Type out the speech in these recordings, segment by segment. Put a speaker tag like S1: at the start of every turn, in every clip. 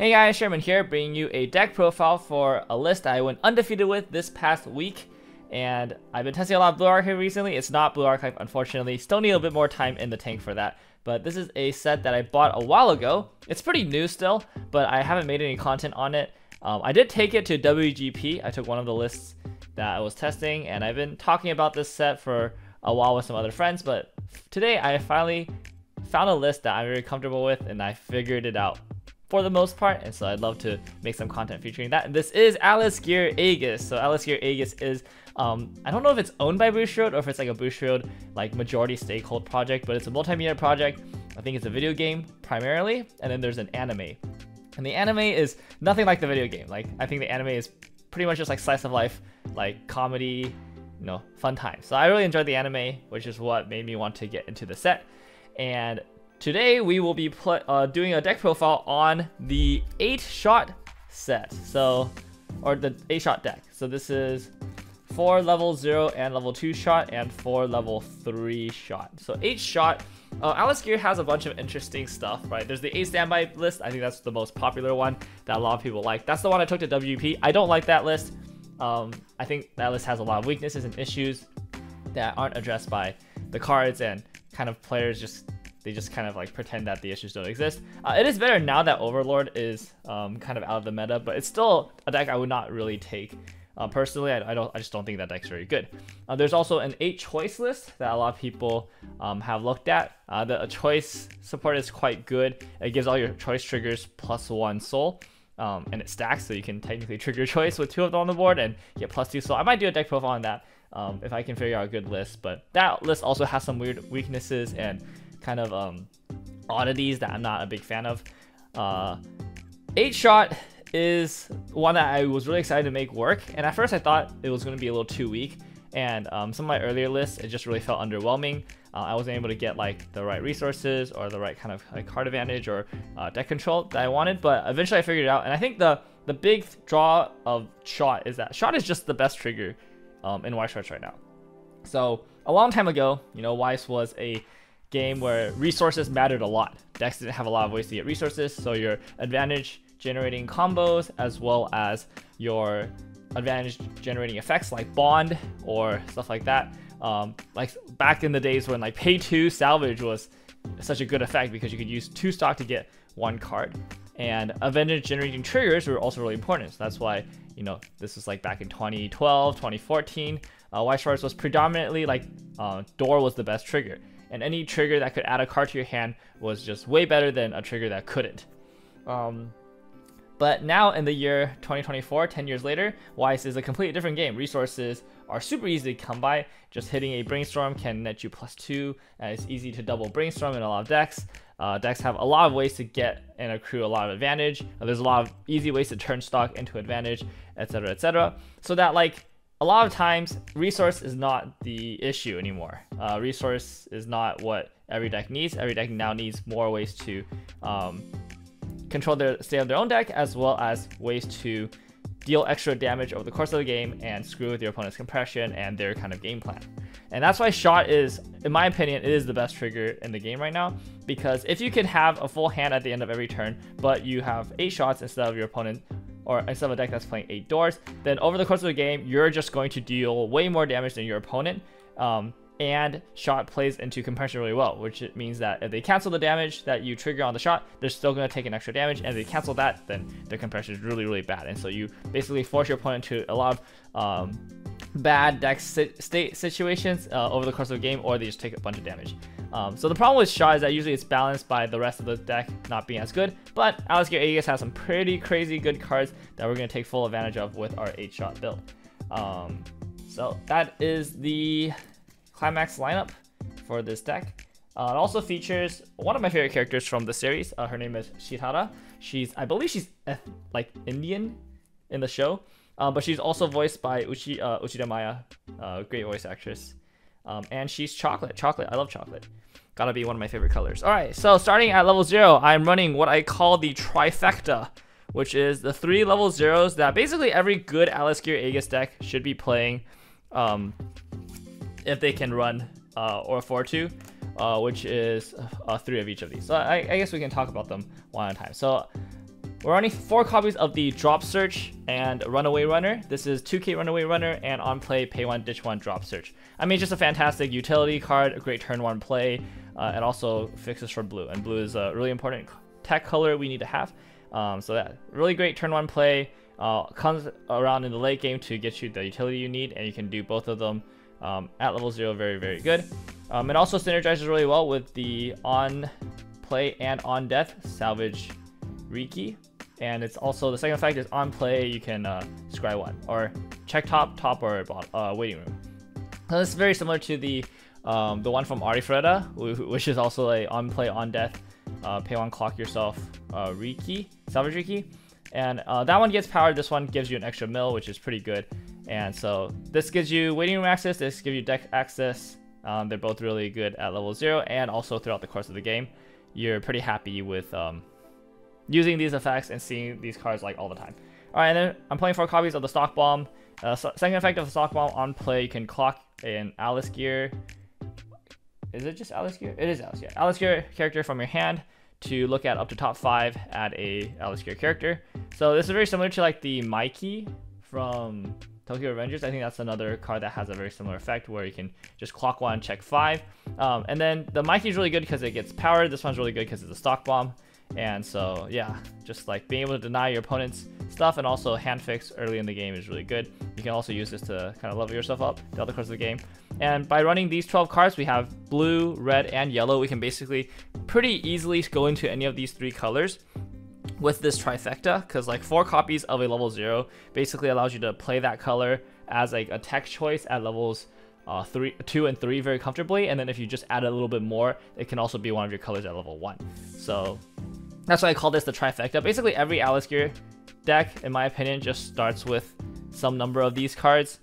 S1: Hey guys, Sherman here, bringing you a deck profile for a list that I went undefeated with this past week. And I've been testing a lot of Blue Archive recently. It's not Blue Archive, unfortunately. Still need a bit more time in the tank for that. But this is a set that I bought a while ago. It's pretty new still, but I haven't made any content on it. I did take it to WGP. I took one of the lists that I was testing, and I've been talking about this set for a while with some other friends. But today I finally found a list that I'm very comfortable with, and I figured it out for the most part, and so I'd love to make some content featuring that. And this is Atlas Gear Aegis. So Atlas Gear Aegis is I don't know if it's owned by Bushiroad or if it's like a Bushiroad like majority stakeholder project, but it's a multimedia project. I think it's a video game primarily, and then there's an anime. And the anime is nothing like the video game. Like, I think the anime is pretty much just like slice of life, like comedy, you know, fun time. So I really enjoyed the anime, which is what made me want to get into the set. And today we will be doing a deck profile on the 8-shot set, or the 8-shot deck. So this is 4 level 0 and level 2 shot and 4 level 3 shot. So 8-shot, Atlas Gear has a bunch of interesting stuff, right? There's the 8 standby list. I think that's the most popular one that a lot of people like. That's the one I took to WP. I don't like that list. I think that list has a lot of weaknesses and issues that aren't addressed by the cards, and kind of players they just kind of like pretend that the issues don't exist. It is better now that Overlord is kind of out of the meta, but it's still a deck I would not really take. Personally, I just don't think that deck's very good. There's also an 8-choice list that a lot of people have looked at. The choice support is quite good. It gives all your choice triggers +1 soul, and it stacks, so you can technically trigger choice with 2 of them on the board and get +2 soul. I might do a deck profile on that if I can figure out a good list, but that list also has some weird weaknesses and kind of oddities that I'm not a big fan of. 8-shot is one that I was really excited to make work, and at first I thought it was going to be a little too weak, and some of my earlier lists, it just really felt underwhelming. I wasn't able to get like the right resources or the right kind of like card advantage or deck control that I wanted, but eventually I figured it out. And I think the big draw of shot is that shot is just the best trigger in weiss right now. So a long time ago, you know, weiss was a game where resources mattered a lot. Decks didn't have a lot of ways to get resources, so your advantage generating combos as well as your advantage generating effects like bond or stuff like that. Like back in the days when like pay 2 salvage was such a good effect because you could use 2 stock to get 1 card. And advantage generating triggers were also really important. So that's why, you know, this was like back in 2012, 2014. Weiss was predominantly like door was the best trigger. And any trigger that could add a card to your hand was just way better than a trigger that couldn't. But now in the year 2024, 10 years later, weiss is a completely different game. Resources are super easy to come by. Just hitting a brainstorm can net you +2, and it's easy to double brainstorm in a lot of decks. Decks have a lot of ways to get and accrue a lot of advantage. There's a lot of easy ways to turn stock into advantage, etc., etc. So that like a lot of times resource is not the issue anymore. Resource is not what every deck needs. Every deck now needs more ways to control the state of their own deck, as well as ways to deal extra damage over the course of the game and screw with your opponent's compression and their kind of game plan. And that's why shot is, in my opinion, it is the best trigger in the game right now, because if you can have a full hand at the end of every turn, but you have 8 shots instead of your opponent, or instead of a deck that's playing 8 doors, then over the course of the game, you're just going to deal way more damage than your opponent. And shot plays into compression really well, which means that if they cancel the damage that you trigger on the shot, they're still going to take an extra damage, and if they cancel that, then their compression is really, really bad. And so you basically force your opponent to a lot of bad deck state situations over the course of the game, or they just take a bunch of damage. So the problem with shot is that usually it's balanced by the rest of the deck not being as good, but Atlas Gear Aegis has some pretty crazy good cards that we're going to take full advantage of with our 8-shot build. So that is the Climax lineup for this deck. It also features one of my favorite characters from the series. Her name is Shitara. I believe she's like Indian in the show, but she's also voiced by Uchida Maya, great voice actress. And she's chocolate. I love chocolate. Gotta be one of my favorite colors. All right, so starting at level 0, I'm running what I call the trifecta, which is the 3 level 0s that basically every good Atlas Gear Aegis deck should be playing. If they can run or afford to, which is 3 of each of these. So I guess we can talk about them one at a time. So We're running 4 copies of the Drop Search and Runaway Runner. This is 2k Runaway Runner and on play pay 1 ditch 1 Drop Search. I mean, just a fantastic utility card, a great turn 1 play. It also fixes for blue, and blue is a really important tech color we need to have. So that really great turn 1 play. Comes around in the late game to get you the utility you need, and you can do both of them at level 0 very, very good. It also synergizes really well with the on play and on death Salvage Riki. And it's also, the second effect is on play, you can scry 1, or check top, or waiting room. So this is very similar to the one from Arifreda, which is also a on play, on death, pay 1, clock yourself Riki, Salvage Riki. And that one gets powered, this one gives you an extra mill, which is pretty good. And so this gives you waiting room access, this gives you deck access. They're both really good at level 0 and also throughout the course of the game. You're pretty happy with using these effects and seeing these cards like all the time. Alright, and then I'm playing 4 copies of the Stock Bomb. Second effect of the Stock Bomb on play, you can clock an Alice Gear. Is it just Alice Gear? It is Alice Gear. Alice Gear character from your hand to look at up to top 5, add a Alice Gear character. So this is very similar to like the Mikey from Tokyo Revengers. I think that's another card that has a very similar effect where you can just clock 1, check 5. And then the Mikey is really good because it gets powered. This one's really good because it's a Stock Bomb. And so yeah, just like being able to deny your opponent's stuff and also hand fix early in the game is really good. You can also use this to kind of level yourself up throughout the course of the game. And by running these 12 cards, we have blue, red, and yellow. We can basically pretty easily go into any of these 3 colors with this trifecta, because like 4 copies of a level 0 basically allows you to play that color as like a tech choice at levels 2 and 3 very comfortably. And then if you just add a little bit more, it can also be one of your colors at level 1. So that's why I call this the trifecta. Basically every Alice Gear deck, in my opinion, just starts with some number of these cards.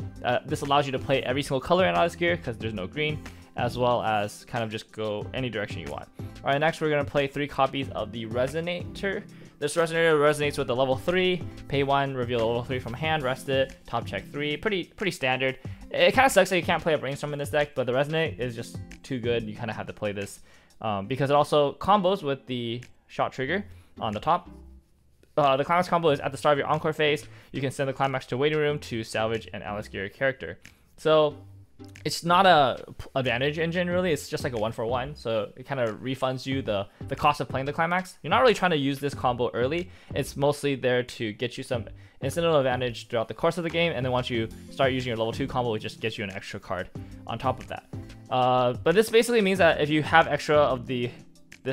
S1: This allows you to play every single color in Alice Gear because there's no green, as well as kind of just go any direction you want. Alright, next we're going to play 3 copies of the Resonator. This Resonator resonates with the level 3, pay 1, reveal a level 3 from hand, rest it, top check 3. Pretty standard. It kind of sucks that you can't play a Brainstorm in this deck, but the Resonate is just too good. You kind of have to play this because it also combos with the Shot Trigger on the top. The Climax combo is at the start of your Encore phase. You can send the Climax to Waiting Room to salvage an Alice Gear character. So it's not a advantage engine really, it's just like a 1-for-1, so it kind of refunds you the cost of playing the Climax. You're not really trying to use this combo early, it's mostly there to get you some incidental advantage throughout the course of the game, and then once you start using your level 2 combo, it just gets you an extra card on top of that. But this basically means that if you have extra of this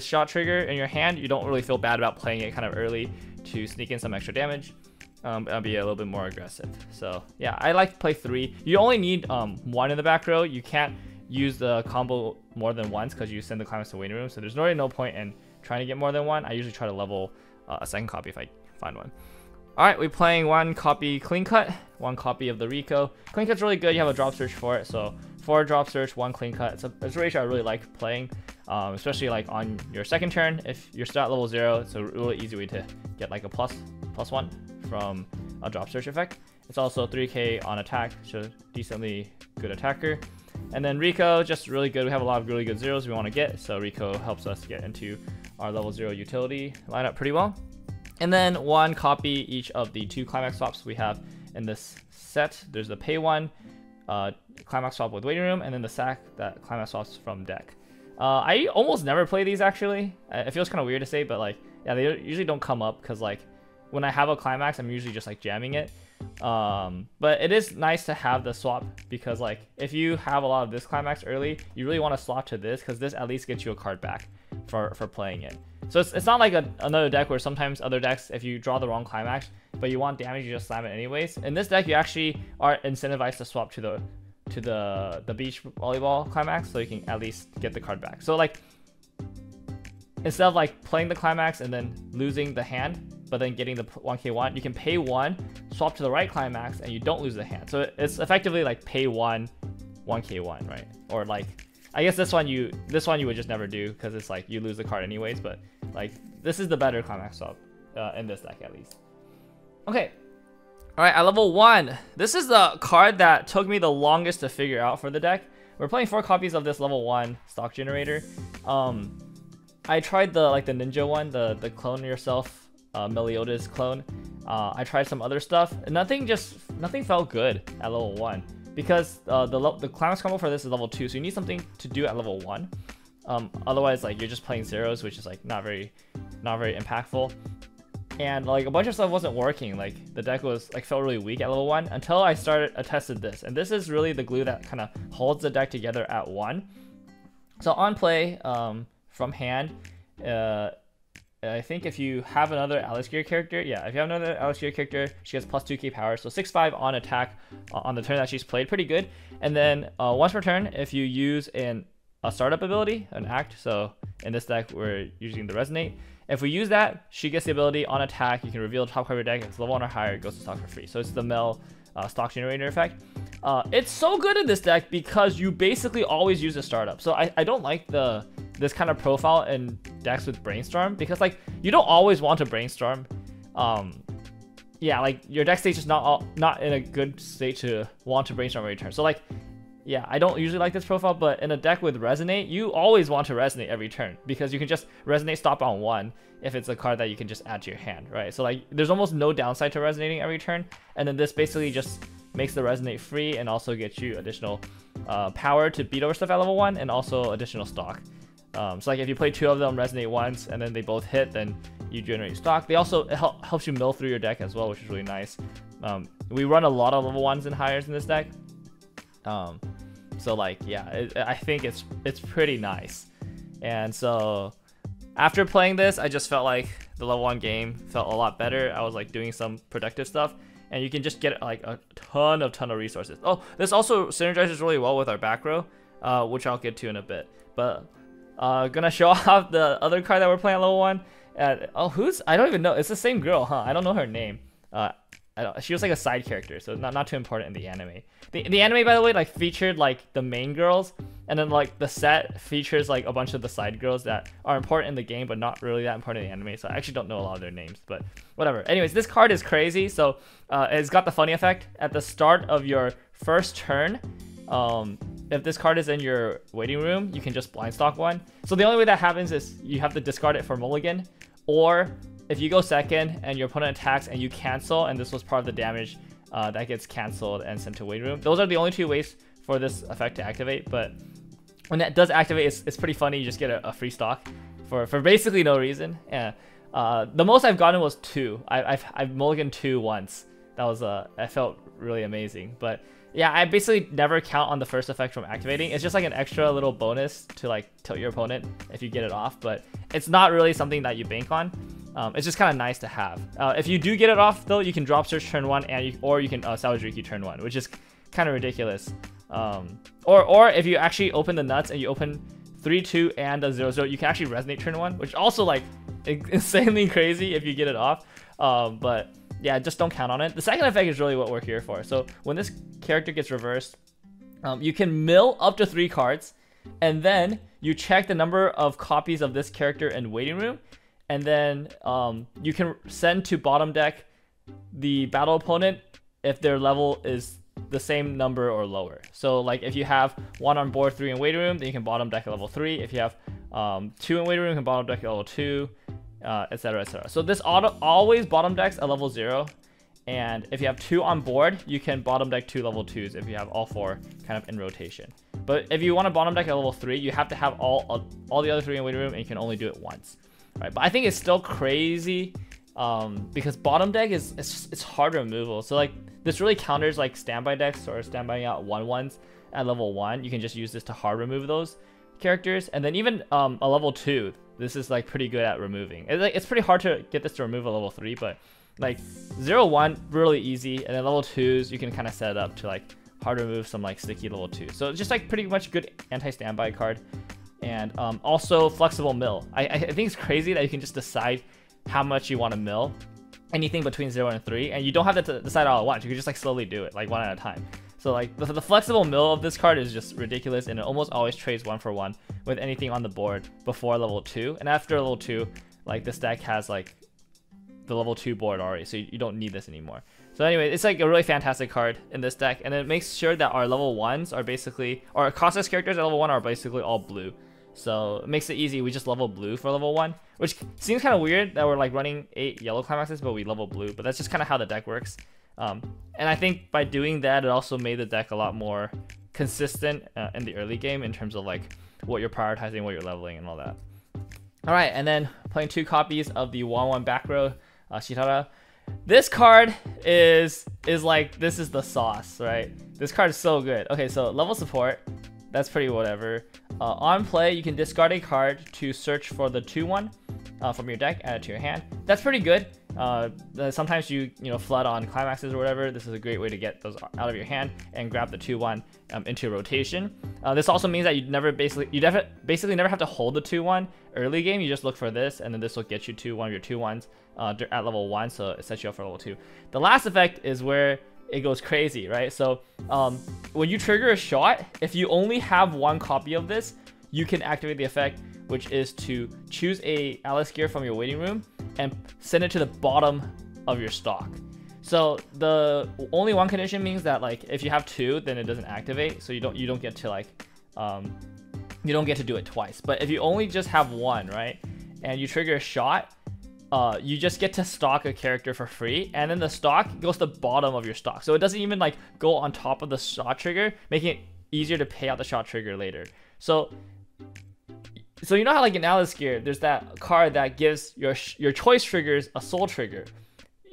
S1: Shot Trigger in your hand, you don't really feel bad about playing it kind of early to sneak in some extra damage. And be a little bit more aggressive. So yeah, I like to play 3. You only need 1 in the back row. You can't use the combo more than once because you send the Climax to Waiting Room. So there's really no point in trying to get more than 1. I usually try to level a second copy if I find one. Alright, we're playing 1 copy Clean Cut, 1 copy of the Rico. Clean Cut's really good, you have a drop search for it. So 4 drop search, 1 Clean Cut. It's a ratio I really like playing, especially like on your second turn. If you're still at level 0, it's a really easy way to get like a plus 1 from a drop search effect. It's also 3k on attack, so decently good attacker. And then Rico, just really good. We have a lot of really good zeros we want to get, so Rico helps us get into our level 0 utility lineup pretty well. And then 1 copy each of the 2 Climax swaps we have in this set. There's the pay 1 Climax swap with Waiting Room, and then the sack that Climax swaps from deck. I almost never play these actually. It feels kind of weird to say, but like, yeah, they usually don't come up because like when I have a Climax, I'm usually just like jamming it. But it is nice to have the swap because like if you have a lot of this Climax early, you really want to swap to this because this at least gets you a card back for playing it. So it's not like another deck where sometimes other decks, if you draw the wrong Climax but you want damage, you just slam it anyways. In this deck, you actually are incentivized to swap to the beach volleyball Climax, so you can at least get the card back. So like instead of like playing the Climax and then losing the hand, but then getting the 1k1, you can pay 1, swap to the right Climax, and you don't lose the hand. So it's effectively like pay 1, 1k1, right? Or like, I guess this one you would just never do because it's like you lose the card anyways, but like this is the better Climax swap in this deck at least. Okay. Alright, at level 1, this is the card that took me the longest to figure out for the deck. We're playing 4 copies of this level 1 stock generator. I tried the ninja one, the clone yourself Meliodas clone. I tried some other stuff, and nothing felt good at level 1 because the climax combo for this is level 2, so you need something to do at level 1. Otherwise, like you're just playing zeros, which is like not very impactful. And like a bunch of stuff wasn't working. Like the deck was like felt really weak at level 1 until I tested this, and this is really the glue that kind of holds the deck together at 1. So on play, from hand, I think if you have another Alex Gear character, if you have another Alex Gear character, she has plus 2k power, so 6/5 on attack on the turn that she's played, pretty good. And then once per turn, if you use a startup ability, an act, so in this deck we're using the Resonate. If we use that, she gets the ability on attack. You can reveal the top card of your deck. If it's level 1 or higher, it goes to stock for free. So it's the Mel stock generator effect. It's so good in this deck because you basically always use a startup. So I don't like this kind of profile in decks with Brainstorm because like you don't always want to Brainstorm. Yeah, like your deck state's just not in a good state to want to Brainstorm every turn. So like, yeah, I don't usually like this profile, but in a deck with Resonate, you always want to Resonate every turn because you can just Resonate stop on 1 if it's a card that you can just add to your hand, right? So like, there's almost no downside to Resonating every turn, and then this basically just makes the Resonate free and also gets you additional power to beat over stuff at level 1 and also additional stock. So like if you play 2 of them Resonate once and then they both hit, then you generate stock. They also helps you mill through your deck as well, which is really nice. We run a lot of level 1s and higher in this deck. So like, yeah, I think it's pretty nice. And so after playing this, I just felt like the level 1 game felt a lot better. I was like doing some productive stuff, and you can just get like a ton of resources. Oh, this also synergizes really well with our back row, which I'll get to in a bit. But gonna show off the other card that we're playing at level 1. I don't even know. It's the same girl, huh? I don't know her name. She was like a side character, so not too important in the anime. The anime, by the way, like featured like the main girls, and then like the set features like a bunch of the side girls that are important in the game, but not really that important in the anime. So I actually don't know a lot of their names, but whatever. Anyways, this card is crazy. So it's got the funny effect at the start of your first turn. If this card is in your waiting room, you can just blind stock 1. So the only way that happens is you have to discard it for mulligan, or if you go second and your opponent attacks and you cancel, and this was part of the damage, that gets canceled and sent to waiting room. Those are the only 2 ways for this effect to activate, but when that does activate, it's pretty funny. You just get a free stock for basically no reason. Yeah. The most I've gotten was 2. I've mulliganed 2 once. That was I felt really amazing. But yeah, I basically never count on the first effect from activating. It's just like an extra little bonus to like tilt your opponent if you get it off, but it's not really something that you bank on. It's just kind of nice to have. If you do get it off though, you can drop search turn 1, and or you can salvage Riki turn 1, which is kind of ridiculous. Or if you actually open the nuts and you open 3/2 and a 0/0, you can actually Resonate turn 1, which also like insanely crazy if you get it off. But yeah, just don't count on it. The second effect is really what we're here for. So when this character gets reversed, you can mill up to 3 cards, and then you check the number of copies of this character in waiting room, and then you can send to bottom deck the battle opponent if their level is the same number or lower. So like if you have 1 on board, 3 in waiting room, then you can bottom deck at level 3. If you have 2 in waiting room, you can bottom deck at level 2, etc, etc. So this always bottom decks at level 0, and if you have 2 on board, you can bottom deck 2 level 2s if you have all 4 kind of in rotation. But if you want to bottom deck at level 3, you have to have all the other 3 in waiting room, and you can only do it once. Right? But I think it's still crazy because bottom deck it's hard removal. So like this really counters like standby decks or standby out 1/1s at level 1. You can just use this to hard remove those characters, and then even a level 2, this is like pretty good at removing. It's pretty hard to get this to remove a level 3, but like 0/1 really easy, and then level 2s you can kind of set it up to like hard remove some like sticky level 2. So it's just like pretty much good anti-standby card. And also flexible mill. I think it's crazy that you can just decide how much you want to mill anything between 0 and 3, and you don't have to decide all at once. You can just like slowly do it, like 1 at a time. So like the flexible mill of this card is just ridiculous, and it almost always trades 1-for-1 with anything on the board before level 2. And after level 2, like this deck has like the level 2 board already, so you don't need this anymore. So anyway, it's like a really fantastic card in this deck, and it makes sure that our level 1s are basically, or Costas characters at level 1 are basically all blue. So it makes it easy. We just level blue for level 1, which seems kind of weird that we're like running 8 yellow climaxes, but we level blue. But that's just kind of how the deck works. And I think by doing that, it also made the deck a lot more consistent in the early game in terms of like what you're prioritizing, what you're leveling, and all that. All right, and then playing 2 copies of the 1/1 back row Shitara. This card is like, this is the sauce, right? This card is so good. Okay, so level support. That's pretty whatever. On play, you can discard a card to search for the 2/1 from your deck, add it to your hand. That's pretty good. Sometimes you flood on climaxes or whatever. This is a great way to get those out of your hand and grab the 2/1 into rotation. This also means that you basically never have to hold the 2/1 early game. You just look for this, and then this will get you one of your 2/1s at level 1, so it sets you up for level 2. The last effect is where it goes crazy, right? So when you trigger a shot, if you only have 1 copy of this, you can activate the effect, which is to choose a Alice gear from your waiting room and send it to the bottom of your stock. So the only 1 condition means that like if you have 2, then it doesn't activate, so you don't get to like you don't get to do it twice. But if you only just have 1, right, and you trigger a shot, you just get to stock a character for free, and then the stock goes to the bottom of your stock. So it doesn't even like go on top of the shot trigger, making it easier to pay out the shot trigger later. So you know how like in Alice gear, there's that card that gives your choice triggers a soul trigger.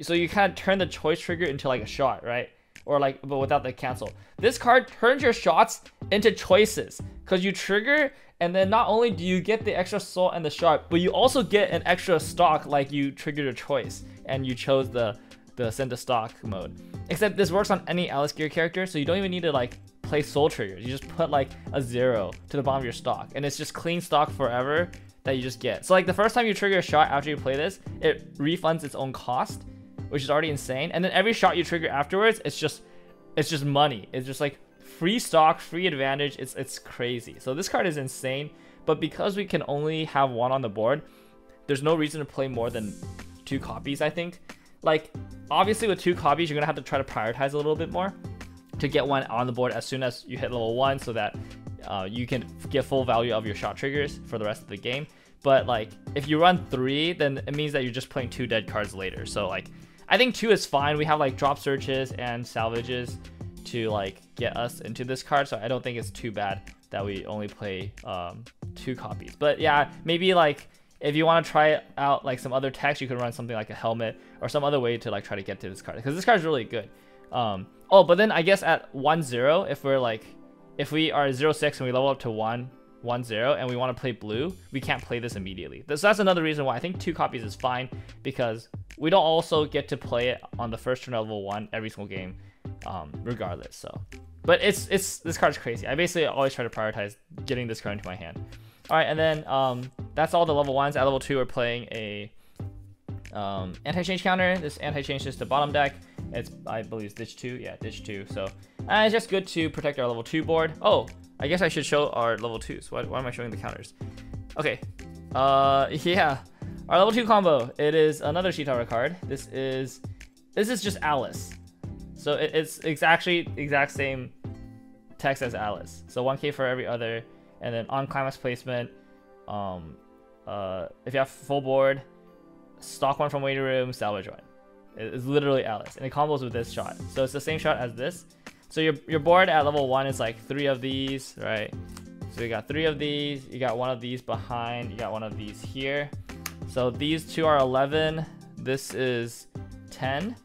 S1: So you kind of turn the choice trigger into like a shot, right? Or like, but without the cancel. This card turns your shots into choices, because you trigger, and then not only do you get the extra soul and the shot, but you also get an extra stock like you triggered a choice and you chose the send to stock mode. Except this works on any Alice gear character, so you don't even need to like play soul triggers. You just put like a 0 to the bottom of your stock, and it's just clean stock forever that you just get. So like the first time you trigger a shot after you play this, it refunds its own cost, which is already insane. And then every shot you trigger afterwards, it's just money. It's just like free stock, free advantage. It's crazy. So this card is insane, but because we can only have 1 on the board, there's no reason to play more than 2 copies, I think. Like obviously with 2 copies, you're gonna have to try to prioritize a little bit more to get 1 on the board as soon as you hit level 1, so that you can get full value of your shot triggers for the rest of the game. But like if you run 3, then it means that you're just playing 2 dead cards later. So like I think 2 is fine. We have like drop searches and salvages to like get us into this card, so I don't think it's too bad that we only play 2 copies. But yeah, maybe like if you want to try out like some other text, you could run something like a helmet or some other way to like try to get to this card, because this card is really good. Oh, but then I guess at 1-0, if we are 0-6 and we level up to 1-0 and we want to play blue, we can't play this immediately. So that's another reason why I think 2 copies is fine, because we don't also get to play it on the first turn of level 1 every single game, regardless. So, but this card's crazy. I basically always try to prioritize getting this card into my hand. All right, and then that's all the level 1s. At level 2, we're playing a anti-change counter. This anti-change is to bottom deck. I believe it's ditch 2. Yeah, ditch 2. So it's just good to protect our level 2 board. Oh, I guess I should show our level 2s. Why am I showing the counters? Okay. Yeah. Our level 2 combo. It is another Shitara card. This is just Alice. So it's actually exact same text as Alice. So 1k for every other, and then on climax placement, if you have full board, stock 1 from waiting room, salvage 1. It's literally Alice, and it combos with this shot. So it's the same shot as this. So your board at level 1 is like 3 of these, right? So you got 3 of these, you got 1 of these behind, you got 1 of these here. So these 2 are 11. This is 10.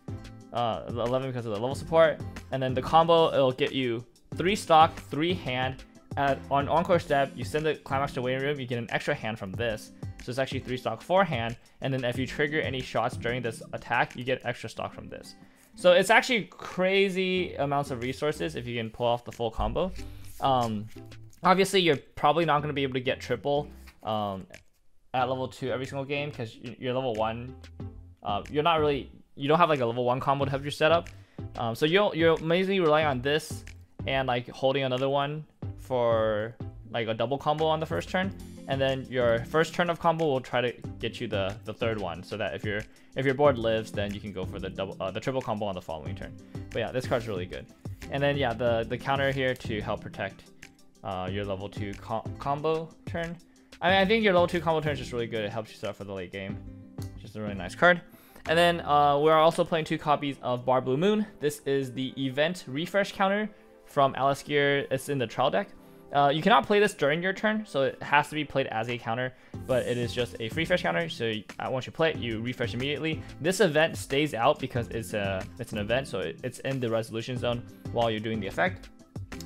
S1: 11 because of the level support. And then the combo, it'll get you 3 stock, 3 hand. On encore step, you send the climax to waiting room, you get an extra hand from this. So it's actually 3 stock, 4 hand. And then if you trigger any shots during this attack, you get extra stock from this. So it's actually crazy amounts of resources if you can pull off the full combo. Obviously, you're probably not going to be able to get triple at level 2 every single game, because you're level 1. You don't have like a level 1 combo to help you set up. So you'll mainly rely on this and like holding another one for like a double combo on the first turn, and then your first turn of combo will try to get you the third one, so that if your board lives, then you can go for the triple combo on the following turn. But yeah, this card's really good. And then yeah, the counter here to help protect your level 2 combo turn. I mean, I think your level 2 combo turn is just really good. It helps you set up for the late game. Just a really nice card. And then we're also playing 2 copies of Bar Blue Moon. This is the event refresh counter from Alice Gear. It's in the trial deck. You cannot play this during your turn, so it has to be played as a counter, but it is just a refresh counter, so once you play it, you refresh immediately. This event stays out because it's an event, so it's in the resolution zone while you're doing the effect.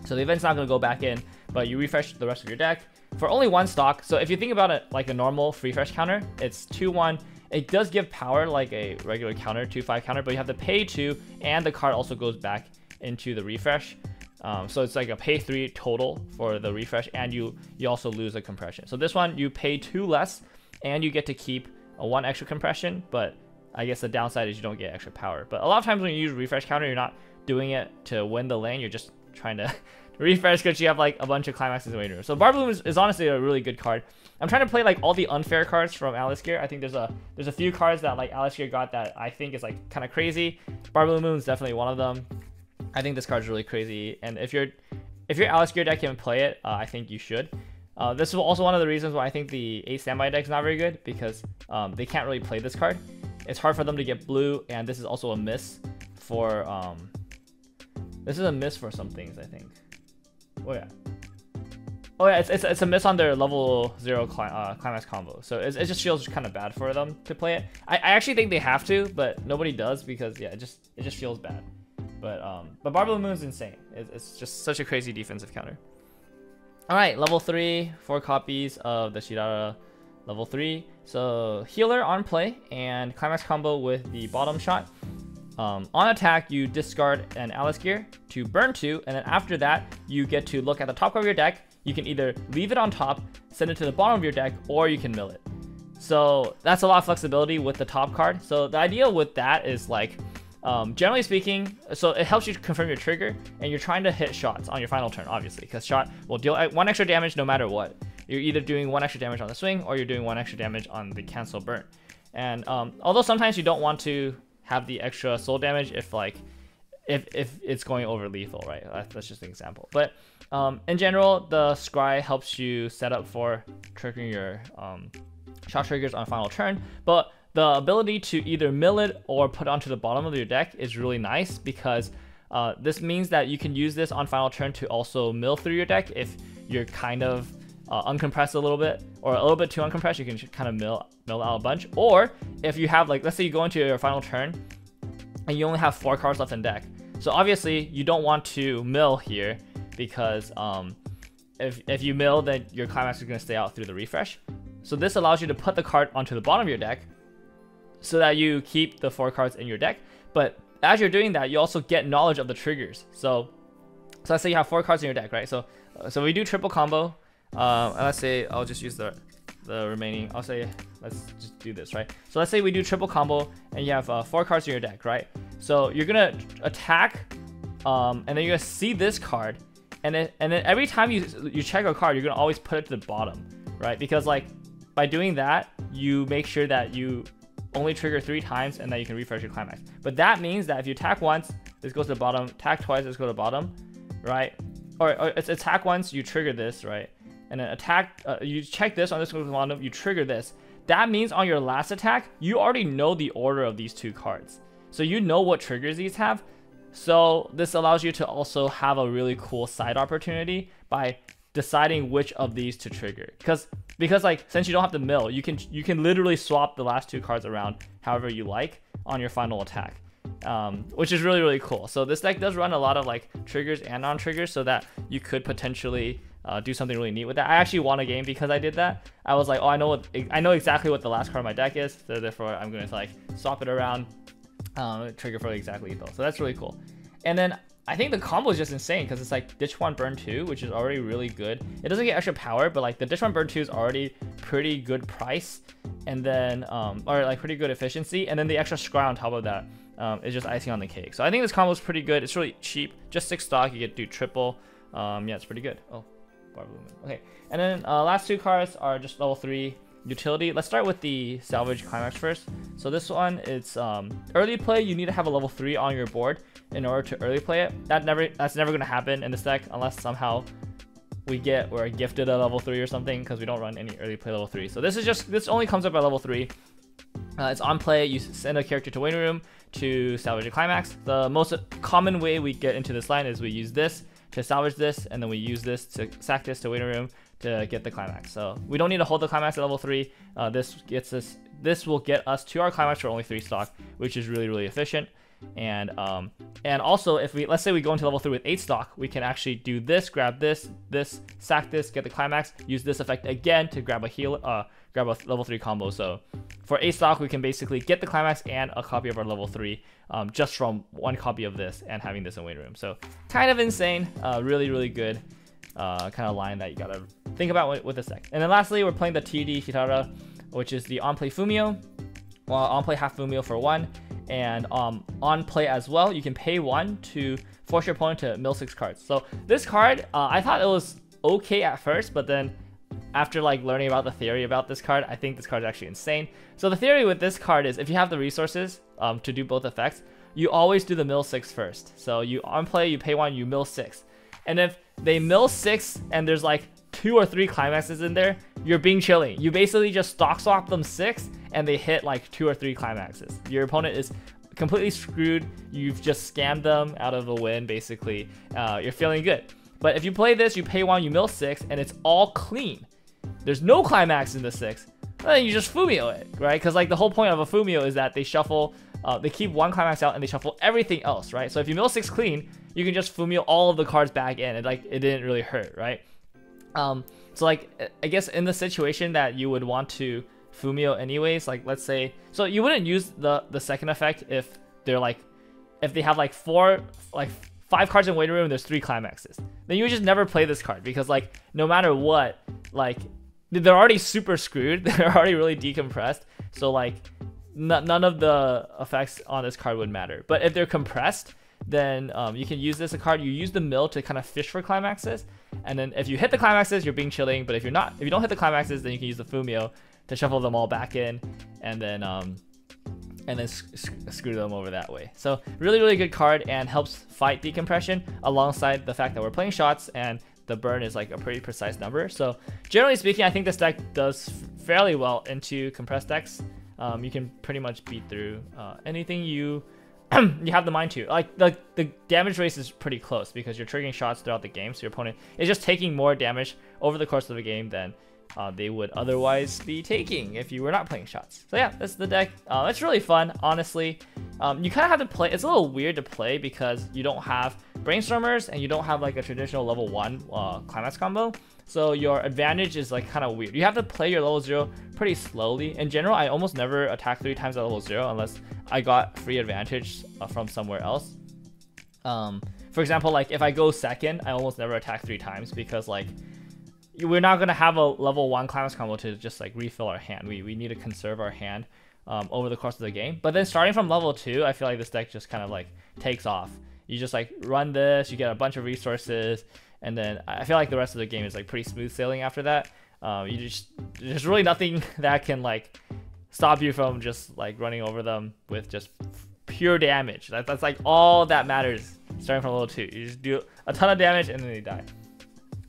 S1: So the event's not going to go back in, but you refresh the rest of your deck for only 1 stock. So if you think about it like a normal refresh counter, it's 2-1. It does give power like a regular counter, 2-5 counter, but you have to pay 2, and the card also goes back into the refresh. So it's like a pay 3 total for the refresh, and you also lose a compression. So this one, you pay 2 less, and you get to keep a 1 extra compression, but I guess the downside is you don't get extra power. But a lot of times when you use refresh counter, you're not doing it to win the lane, you're just trying to refresh because you have like a bunch of climaxes in waiting room. So Bar Blue is honestly a really good card. I'm trying to play like all the unfair cards from Alice Gear. I think there's a few cards that like Alice Gear got that I think is like kind of crazy. Bar Blue Moon is definitely one of them. I think this card's really crazy, and if your Alice Gear deck can play it, I think you should. This is also one of the reasons why I think the 8 standby deck is not very good, because they can't really play this card. It's hard for them to get blue, and this is also a miss for some things, I think. Oh yeah, it's a miss on their level 0 climax combo, so it just feels kind of bad for them to play it. I actually think they have to, but nobody does, because yeah, it just feels bad. But Bar Blue Moon's insane. It's just such a crazy defensive counter. All right, level 3, 4 copies of the Shidara level 3. So healer on play and climax combo with the bottom shot. On attack, you discard an Alice Gear to burn 2, and then after that, you get to look at the top of your deck. You can either leave it on top, send it to the bottom of your deck, or you can mill it. So that's a lot of flexibility with the top card. So the idea with that is like, generally speaking, so it helps you confirm your trigger, and you're trying to hit shots on your final turn, obviously, because shot will deal 1 extra damage no matter what. You're either doing 1 extra damage on the swing, or you're doing 1 extra damage on the cancel burn. And although sometimes you don't want to have the extra soul damage if it's going over lethal, right? That's just an example. But in general, the scry helps you set up for triggering your shot triggers on final turn, but the ability to either mill it or put onto the bottom of your deck is really nice, because this means that you can use this on final turn to also mill through your deck if you're kind of uncompressed a little bit, or a little bit too uncompressed. You can kind of mill out a bunch. Or if you have, like, let's say you go into your final turn and you only have 4 cards left in deck. So obviously you don't want to mill here, because if you mill, then your climax is going to stay out through the refresh. So this allows you to put the card onto the bottom of your deck, so that you keep the 4 cards in your deck. But as you're doing that, you also get knowledge of the triggers. So let's say you have 4 cards in your deck, right? So we do triple combo, and let's say I'll just use the remaining. I'll say let's just do this, right? So let's say we do triple combo, and you have 4 cards in your deck, right? So you're gonna attack, and then you're gonna see this card, and then every time you check a card, you're gonna always put it to the bottom, right? Because like by doing that, you make sure that you only trigger 3 times, and then you can refresh your climax. But that means that if you attack once, this goes to the bottom, attack twice, this goes to the bottom, right? Or it's attack once, you trigger this, right? And then attack, you check this on, this goes to the bottom, you trigger this. That means on your last attack, you already know the order of these 2 cards. So you know what triggers these have. So this allows you to also have a really cool side opportunity by deciding which of these to trigger. Because like, since you don't have to mill, you can literally swap the last 2 cards around however you like on your final attack, which is really cool. So this deck does run a lot of like triggers and non-triggers, so that you could potentially do something really neat with that. I actually won a game because I did that. I was like, oh, I know exactly what the last card of my deck is, so therefore I'm going to like swap it around, trigger for exactly lethal. So that's really cool. And then I think the combo is just insane, because it's like ditch 1 burn 2, which is already really good. It doesn't get extra power, but like the ditch 1 burn 2 is already pretty good price, and then or like pretty good efficiency, and then the extra scry on top of that is just icing on the cake. So I think this combo is pretty good. It's really cheap, just 6 stock, you get to do triple. Yeah, it's pretty good. Oh, Bar Blue Moon. Okay, and then last 2 cards are just level 3 utility. Let's start with the salvage climax first. So this one, it's early play. You need to have a level 3 on your board in order to early play it. That's never going to happen in this deck, unless somehow we're gifted a level 3 or something because we don't run any early play level 3. So this only comes up at level 3. It's on play. You send a character to waiting room to salvage a climax. The most common way we get into this line is we use this to salvage this, and then we use this to sack this to waiting room to get the climax. So we don't need to hold the climax at level 3. This will get us to our climax for only 3 stock, which is really efficient. And also, if let's say we go into level 3 with 8 stock, we can actually do this, grab this, sack this, get the climax, use this effect again to grab a level 3 combo. So for 8 stock, we can basically get the climax and a copy of our level 3 just from 1 copy of this and having this in waiting room. So kind of insane, really good kind of line that you gotta think about with this deck. And then lastly, we're playing the TD Hitara, which is the on-play Fumio. Well, on-play half Fumio for 1. And on play as well, you can pay 1 to force your opponent to mill 6 cards. So this card, I thought it was okay at first, but then after like learning about the theory about this card, I think this card is actually insane. So the theory with this card is if you have the resources to do both effects, you always do the mill 6 first. So you on play, you pay 1, you mill 6. And if they mill 6 and there's like 2 or 3 climaxes in there, you're being chilling. You basically just stock swap them 6 and they hit like 2 or 3 climaxes. Your opponent is completely screwed. You've just scammed them out of a win, basically. You're feeling good. But if you play this, you pay 1, you mill 6, and it's all clean. There's no climax in the 6. Then you just Fumio it, right? Because like the whole point of a Fumio is that they shuffle, they keep 1 climax out and they shuffle everything else, right? So if you mill 6 clean, you can just Fumio all of the cards back in. It didn't really hurt, right? So like I guess in the situation that you would want to Fumio anyways, like let's say, so you wouldn't use the second effect if they're like, if they have like 5 cards in waiting room and there's 3 climaxes, then you would just never play this card because like no matter what, like they're already super screwed. They're already really decompressed. So like none of the effects on this card would matter. But if they're compressed, then you can use this card. You use the mill to kind of fish for climaxes, and then if you hit the climaxes, you're being chilling. But if you don't hit the climaxes, then you can use the Fumio to shuffle them all back in, and then screw them over that way. So really good card and helps fight decompression alongside the fact that we're playing shots and the burn is like a pretty precise number. So generally speaking, I think this deck does fairly well into compressed decks. You can pretty much beat through anything you have the mind to. Like the damage race is pretty close because you're triggering shots throughout the game, so your opponent is just taking more damage over the course of the game than they would otherwise be taking if you were not playing shots. So yeah, that's the deck. It's really fun, honestly. You kind of have to play. It's a little weird to play because you don't have brainstormers and you don't have like a traditional level 1 climax combo. So your advantage is like kind of weird. You have to play your level 0 pretty slowly. In general, I almost never attack 3 times at level 0 unless I got free advantage from somewhere else. For example, like if I go second, I almost never attack 3 times because like we're not gonna have a level 1 climax combo to just like refill our hand. We need to conserve our hand over the course of the game. But then starting from level 2, I feel like this deck just kind of like takes off. You just like run this, you get a bunch of resources, and then I feel like the rest of the game is like pretty smooth sailing after that. There's really nothing that can like stop you from just like running over them with just pure damage. That's like all that matters starting from level 2. You just do a ton of damage and then they die.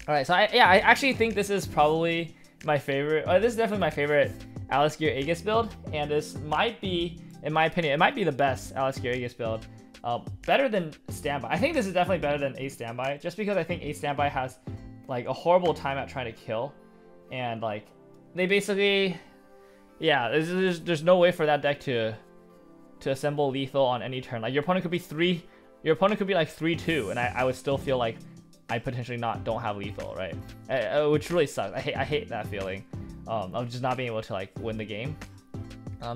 S1: Alright, so I actually think this is probably my favorite, this is definitely my favorite Alice Gear Aegis build, and this might be, in my opinion, it might be the best Alice Gear Aegis build. Better than Standby. I think this is definitely better than 8 Standby, just because I think 8 Standby has like a horrible time at trying to kill, and like they basically, yeah, there's no way for that deck to assemble lethal on any turn. Like your opponent could be like 3-2, and I would still feel like I potentially don't have lethal, right? Which really sucks. I hate that feeling of just not being able to like win the game.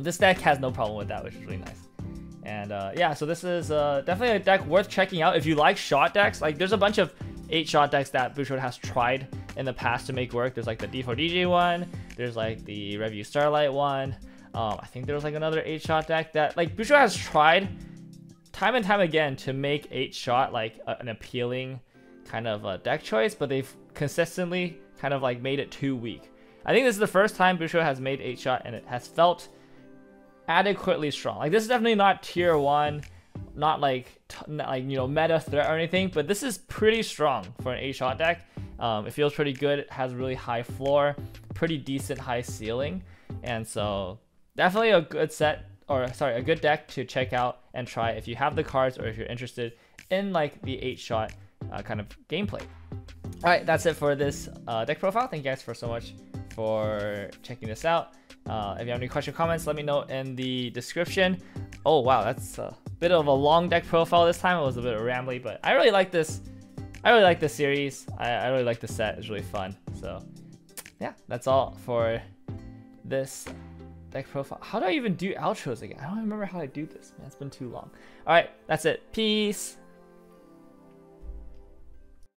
S1: This deck has no problem with that, which is really nice. And yeah, so this is definitely a deck worth checking out if you like shot decks. Like there's a bunch of 8 shot decks that Bushiroad has tried in the past to make work. There's like the D4DJ one, there's like the Review Starlight one. I think there was like another 8 shot deck that like Bushiroad has tried time and time again to make 8 shot like an appealing kind of deck choice, but they've consistently kind of like made it too weak. I think this is the first time Bushiroad has made 8 shot and it has felt adequately strong. Like this is definitely not tier 1, not like you know, meta threat or anything, but this is pretty strong for an 8 shot deck, It feels pretty good. It has really high floor, pretty decent high ceiling, and so definitely a good set, or sorry, a good deck to check out and try if you have the cards or if you're interested in like the 8-shot kind of gameplay. All right, that's it for this deck profile. Thank you guys so much for checking this out. If you have any questions or comments, let me know in the description. Oh wow, that's a bit of a long deck profile this time. It was a bit rambly, but I really like this. I really like this series. I really like the set. It's really fun. So yeah, that's all for this deck profile. How do I even do outros again? I don't remember how I do this, man. It's been too long. All right, that's it. Peace.